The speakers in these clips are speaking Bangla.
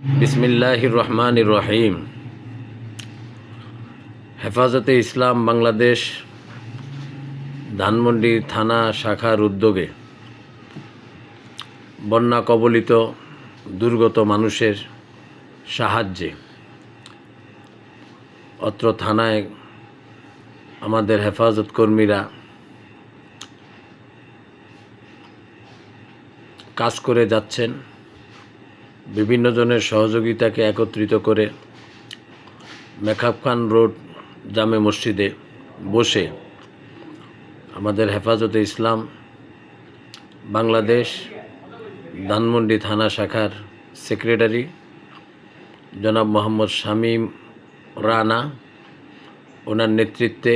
বিসমিল্লাহির রহমানির রহিম। হেফাজতে ইসলাম বাংলাদেশ ধানমন্ডি থানা শাখার উদ্যোগে বন্যা কবলিত দুর্গত মানুষের সাহায্যে অত্র থানায় আমাদের হেফাজত কর্মীরা কাজ করে যাচ্ছেন। বিভিন্ন জনের সহযোগিতাকে একত্রিত করে মেকআপ খান রোড জামে মসজিদে বসে আমাদের হেফাজতে ইসলাম বাংলাদেশ ধানমন্ডি থানা শাখার সেক্রেটারি জনাব মোহাম্মদ শামীম রানা ওনার নেতৃত্বে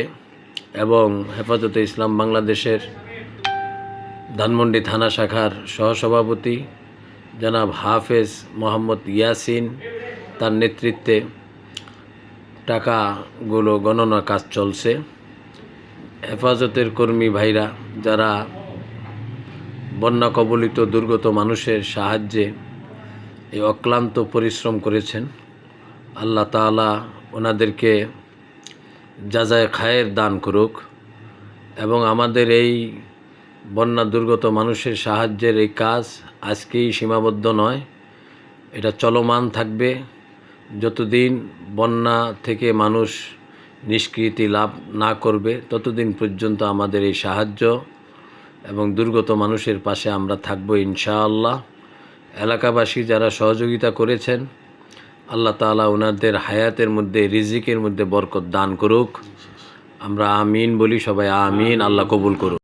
এবং হেফাজতে ইসলাম বাংলাদেশের ধানমন্ডি থানা শাখার সহসভাপতি জনাব হাফেজ মোহাম্মদ ইয়াসিন তার নেতৃত্বে টাকাগুলো গণনা কাজ চলছে। হেফাজতের কর্মী ভাইরা যারা বন্যা কবলিত দুর্গত মানুষের সাহায্যে এই অক্লান্ত পরিশ্রম করেছেন, আল্লাহ তাআলা ওনাদেরকে জাযায়ে খায়ের দান করুক এবং আমাদের এই বন্যা দুর্গত মানুষের সাহায্যের এই কাজ আজকেই সীমাবদ্ধ নয়, এটা চলমান থাকবে। যতদিন বন্যা থেকে মানুষ নিষ্কৃতি লাভ না করবে ততদিন পর্যন্ত আমাদের এই সাহায্য এবং দুর্গত মানুষের পাশে আমরা থাকব ইনশাআল্লাহ। এলাকাবাসী যারা সহযোগিতা করেছেন, আল্লাহ তাআলা ওনাদের হায়াতের মধ্যে রিজিকের মধ্যে বরকত দান করুক। আমরা আমিন বলি, সবাই আমিন। আল্লাহ কবুল করুক।